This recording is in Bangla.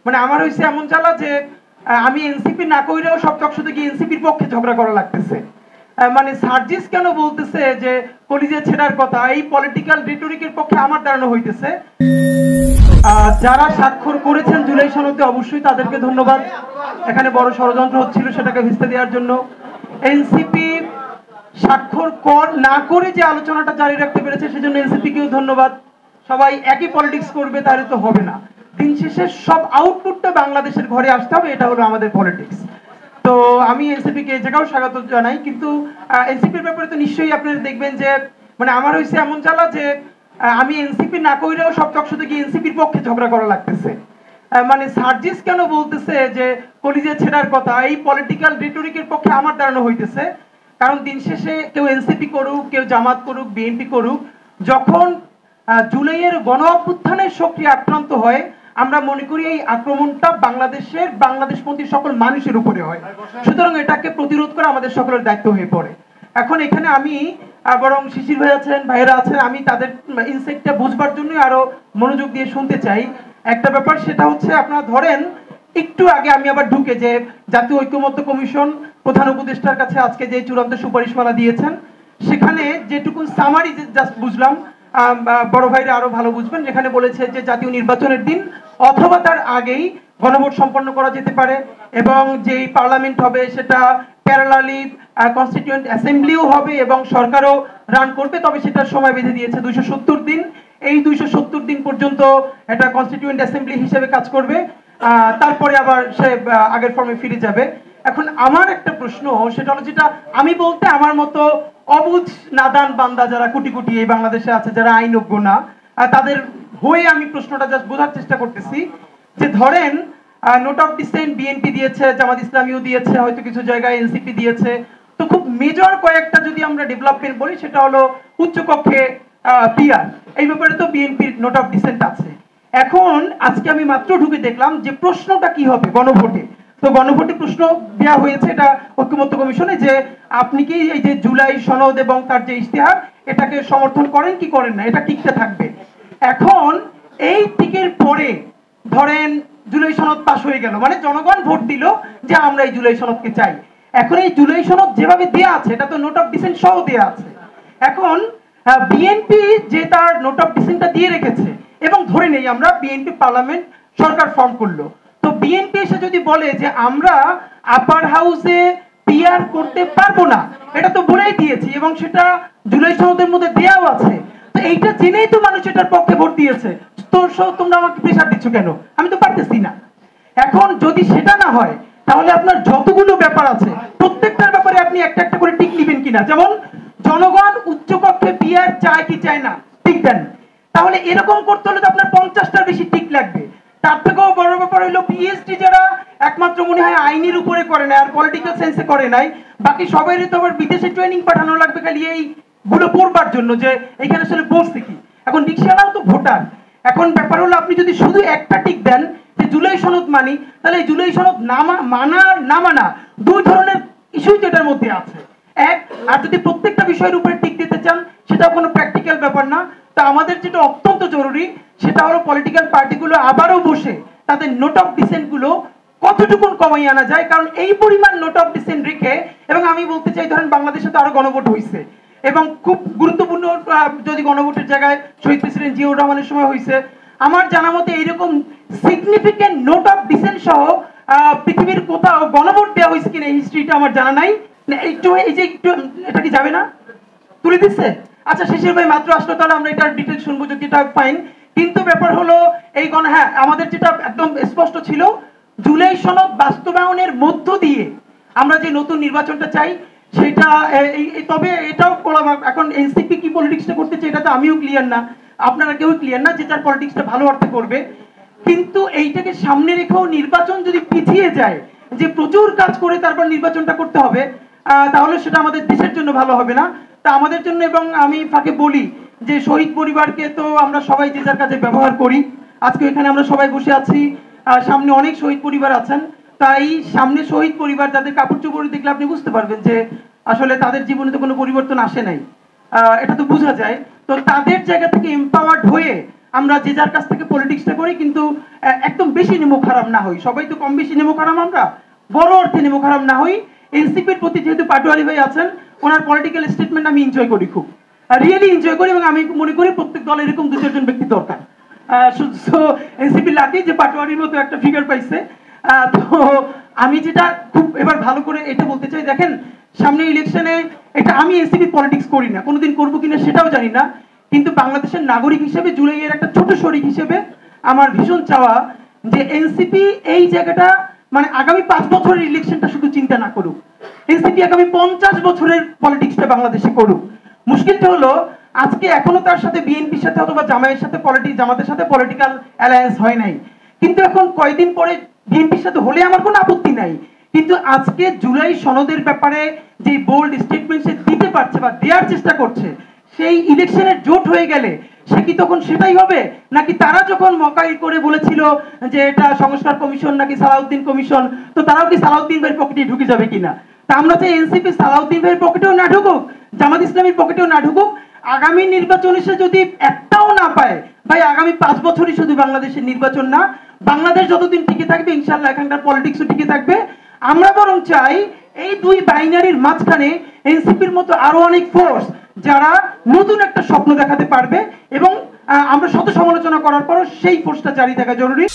মানে আমার হইছে এমন জ্বালা যে আমি এনসিপি না কইরেও সব চকশোতে গিয়ে এনসিপির পক্ষে ঝগড়া করা লাগতেছে। মানে সার্জিস কেন বলতেছে যে কলিজা ছেড়ার কথা, এই পলিটিক্যাল রিটরিকের পক্ষে আমার দাঁড়ানো হইতেছে। যারা স্বাক্ষর করেছেন জুলাই সনদে অবশ্যই তাদেরকে ধন্যবাদ। এখানে বড় ষড়যন্ত্র হচ্ছিল সেটাকে ভিস্তে দেওয়ার জন্য। এনসিপি স্বাক্ষর না করে যে আলোচনাটা জারি রাখতে পেরেছে সেজন্য এনসিপিকেও ধন্যবাদ। সবাই একই পলিটিক্স করবে তাহলে তো হবে না। দিন শেষে সব আউটপুটটা বাংলাদেশের ঘরে আসতে হবে, এটা হলো আমাদের পলিটিক্স। তো আমি এনসিপিকে এই জায়গাও স্বাগত জানাই। কিন্তু এনসিপির ব্যাপারে তো নিশ্চয়ই আপনারা দেখবেন যে মানে আমার হইছে এমন জ্বালা যে আমি এনসিপি না কইরেও সব চকশোতে গিয়ে এনসিপির পক্ষে ঝগড়া করা লাগতেছে। মানে সার্জিস কেন বলতেছে যে কলিজা ছেড়ার কথা, এই পলিটিক্যাল রিটরিকের পক্ষে আমার দাঁড়ানো হইতেছে। কারণ দিন শেষে কেউ এনসিপি করুক, কেউ জামাত করুক, বিএনপি করুক, যখন জুলাইয়ের গণ অভ্যুত্থানের শক্তি আক্রান্ত হয়, আমরা মনে করি এই আক্রমণটা বাংলাদেশপন্থী সকল মানুষের উপরে হয়। সুতরাং এটাকে প্রতিরোধ করা আমাদের সকলের দায়িত্ব হয়ে পড়ে। এখন এখানে আমি বরং শিশির ভাই আছেন, ভাইয়েরা আছেন, আমি তাদের ইনসাইটটা বুঝবার জন্য আরো মনোযোগ দিয়ে শুনতে চাই। একটা ব্যাপার সেটা হচ্ছে, আপনারা ধরেন একটু আগে আমি আবার ঢুকে যে জাতীয় ঐক্যমত্য কমিশন প্রধান উপদেষ্টার কাছে আজকে যে চূড়ান্ত সুপারিশমালা দিয়েছেন, সেখানে যেটুকু সামারি জাস্ট বুঝলাম, বড় ভাইরা আরো ভালো বুঝবেন, যেখানে বলেছে যে জাতীয় নির্বাচনের দিন অথবা তার আগেই গণভোট সম্পন্ন করা যেতে পারে, এবং যেই পার্লামেন্ট হবে সেটা প্যারালালি কনস্টিটিউয়েন্ট অ্যাসেম্বলিও হবে এবং সরকারও রান করবে, তবে সেটার সময় বেঁধে দিয়েছে 270 দিন। এই 270 দিন পর্যন্ত এটা কনস্টিটিউয়েন্ট অ্যাসেম্বলি হিসেবে কাজ করবে, তারপরে আবার সে আগের ফর্মে ফিরে যাবে। এখন আমার একটা প্রশ্ন, সেটা হলো, যেটা আমি বলতে আমার মতো অবুঝ নাদান বান্দা যারা কোটি কোটি এই বাংলাদেশে আছে, যারা আইনজ্ঞ না, তাদের হয়ে আমি প্রশ্নটা জাস্ট বোঝার চেষ্টা করতেছি যে ধরেন নোট অফ ডিসেন্ট বিএনপি দিয়েছে, জামাত ইসলামীও দিয়েছে, হয়তো কিছু জায়গায় এনসিপি দিয়েছে। তো খুব মেজর কয়েকটা যদি আমরা ডেভেলপমেন্ট বলি, সেটা হলো উচ্চকক্ষে পিআর, এই ব্যাপারে তো বিএনপির নোট অফ ডিসেন্ট আছে। এখন আজকে আমি মাত্র ঢুকে দেখলাম যে প্রশ্নটা কি হবে গণভোটে। তো গণভোটে প্রশ্ন দেওয়া হয়েছে এটা ঐক্যমত্য কমিশনে, যে আপনি কি এই যে জুলাই সনদ এবং তার যে ইশতেহার, এটাকে সমর্থন করেন কি করেন না, এটা টিকতে থাকবে। এখন এই টিকের পরে ধরেন জুলাই সনদ পাশ হয়ে গেল, মানে জনগণ ভোট দিল যে আমরা এই জুলাই সনদকে চাই। এখন এই জুলাই সনদ যেভাবে দেয়া আছে, এটা তো নোট অফ ডিসেন্ট সহ দেয়া আছে। এখন বিএনপি যে তার নোট অফ ডিসেন্টটা দিয়ে রেখেছে, এবং ধরে নেই আমরা বিএনপি পার্লামেন্ট সরকার ফর্ম করলো, তো বিএনপি এসে যদি বলে যে আমরা আপার হাউসে পিআর করতে পারবো না, এটা তো বলেই দিয়েছি এবং সেটা জুলাই সনদের মধ্যে দেয়াও আছে, তো এইটা জেনেই তো মানুষ এটার পক্ষে ভোট দিয়েছে। তো তোমরা আমাকে প্রেসার দিচ্ছ কেন? আমি তো পারতেছি না। এখন যদি সেটা না হয়, তাহলে আপনার যতগুলো ব্যাপার আছে প্রত্যেকটার ব্যাপারে আপনি একটা একটা করে টিক নেবেন কিনা। যেমন জনগণ উচ্চকক্ষে পিআর চায় কি চায় না, টিক দেন। তাহলে এরকম করতে হলে তো আপনার 50টার বেশি টিক লাগবে। তার থেকেও বড় ব্যাপার হলো পিএইচডি যারা একমাত্র মনে হয় আইনের উপরে করে না আর পলিটিক্যাল সেন্সে করে নাই, বাকি সবাইরই তো আবার বিদেশে ট্রেনিং পাঠানো লাগবে খালি এই গুলো পড়বার জন্য যে এখানে আসলে বলছে কি। এখন রিকশাওয়ালাও তো ভোটার। এখন ব্যাপার হলো, আপনি যদি শুধু একটা টিক দেন যে জুলাই সনদ মানি, তাহলে এই জুলাই সনদ মানা না মানা দুই ধরনের ইস্যু যেটার মধ্যে আছে। এক, আর যদি প্রত্যেকটা বিষয়ের উপরে টিক দিতে চান, সেটা কোনো প্র্যাকটিক্যাল ব্যাপার না। তা আমাদের যেটা অত্যন্ত জরুরি, সেটা হলো পলিটিক্যাল পার্টিগুলো আবারও বসে তাদের নোট অফ ডিসেন্ট গুলো কতটুকু কমাই আনা যায়। কারণ এই পরিমাণ নোট অফ ডিসেন্ট রেখে, এবং আমি বলতে চাই ধরেন বাংলাদেশে তো আরো গণভোট হয়েছে, এবং খুব গুরুত্বপূর্ণ যদি গণভোটের জায়গায় শহীদ প্রেসিডেন্ট জিয়াউর রহমানের সময় হয়েছে, আমার জানা মতে এইরকম সিগনিফিকেন্ট নোট অফ ডিসেন্ট সহ পৃথিবীর কোথাও গণভোট দেওয়া হয়েছে কিনা হিস্ট্রিটা আমার জানা নাই। একটু এই যে একটু এটা কি যাবে না, তুলে দিচ্ছে। আচ্ছা, শেষের ভাই মাত্র আসলো, তাহলে আমরা এটার ডিটেইলস শুনবো যদি এটা ফাইন। কিন্তু ব্যাপার হলো এই হ্যাঁ, আমাদের যেটা একদম স্পষ্ট ছিল, জুলাই সনদ বাস্তবায়নের মধ্য দিয়ে আমরা যে নতুন নির্বাচনটা চাই সেটা, তবে এটাও এখন এনসিপি কি পলিটিক্সটা করতে চাই এটা তো আমিও ক্লিয়ার না, আপনারা কেউ ক্লিয়ার না যে তার পলিটিক্সটা ভালো অর্থে করবে। কিন্তু এইটাকে সামনে রেখেও নির্বাচন যদি পিছিয়ে যায়, যে প্রচুর কাজ করে তারপর নির্বাচনটা করতে হবে, তাহলে সেটা আমাদের দেশের জন্য ভালো হবে না। তা আমাদের জন্য, এবং আমি ফাঁকে বলি যে শহীদ পরিবারকে তো আমরা সবাই যে যার কাছে ব্যবহার করি। আজকে এখানে আমরা সবাই বসে আছি, সামনে অনেক শহীদ পরিবার আছেন। তাই সামনে শহীদ পরিবার, যাদের কাপড় চোপড় দেখলে আপনি বুঝতে পারবেন যে আসলে তাদের জীবনে তো কোনো পরিবর্তন আসে নাই, এটা তো বোঝা যায়। তো তাদের জায়গা থেকে এম্পাওয়ার্ড হয়ে আমরা যে যার কাছ থেকে পলিটিক্সটা করি, কিন্তু একদম বেশি নিমুখ হারাম না হই। সবাই তো কম বেশি নিমুখ হারাম, আমরা বড় অর্থে নিমুখ হারাম না হই। এনসিপির প্রতি যেহেতু পাটোয়ারি ভাই আছেন, ওনার পলিটিক্যাল স্টেটমেন্ট আমি এনজয় করি, খুব রিয়েলি এনজয় করি, এবং আমি মনে করি প্রত্যেক দলে এরকম 2-4 জন ব্যক্তি দরকার। এনসিপি লাকি যে পাটোয়ারির মতো একটা ফিগার পাইছে। তো আমি যেটা খুব এবার ভালো করে এটা বলতে চাই, দেখেন সামনে ইলেকশনে, এটা আমি এনসিপি পলিটিক্স করি না, কোনোদিন করবো কিনা সেটাও জানি না, কিন্তু বাংলাদেশের নাগরিক হিসেবে, জুলাইয়ের একটা ছোট শরিক হিসেবে আমার ভীষণ চাওয়া যে এনসিপি এই জায়গাটা, মানে আগামী 5 বছরের ইলেকশনটা শুধু চিন্তা না করুক, এনসিপি আগামী 50 বছরের পলিটিক্সটা বাংলাদেশে করুক। মুশকিলটা হলো আজকে এখনো তার সাথে বিএনপির সাথে অথবা জামাতের সাথে পলিটিক্যাল অ্যালায়েন্স হয় নাই, কিন্তু এখন কয়েকদিন পরে বিএনপির সাথে হলে আমার কোনো আপত্তি নাই, কিন্তু আজকে জুলাই সনদের ব্যাপারে যে বোল্ড স্টেটমেন্ট সে দিতে পারছে বা দেওয়ার চেষ্টা করছে, সেই ইলেকশনের জোট হয়ে গেলে সে কি তখন সেটাই হবে, নাকি তারা যখন মকাই করে বলেছিল যে এটা সংস্কার কমিশন নাকি সালাউদ্দিন কমিশন, তো তারাও কি সালাউদ্দিন ভাইয়ের পকেটে ঢুকে যাবে কিনা? তা আমরা চাই এনসিপি সালাউদ্দিন ভাইয়ের পকেটেও না ঢুকুক, জামাত ইসলামীর পকেটেও না ঢুকুক। আগামী নির্বাচনে সে যদি একটাও না পায়, ভাই আগামী 5 বছরই শুধু বাংলাদেশের নির্বাচন না, বাংলাদেশ যতদিন টিকে থাকবে ইনশাআল্লাহ এখানকার পলিটিক্সও টিকে থাকবে। আমরা বরং চাই এই দুই বাইনারির মাঝখানে এনসিপির মতো আরো অনেক ফোর্স যারা নতুন একটা স্বপ্ন দেখাতে পারবে, এবং আমরা শত সমালোচনা করার পরও সেই ফোর্সটা জারি থাকা জরুরি।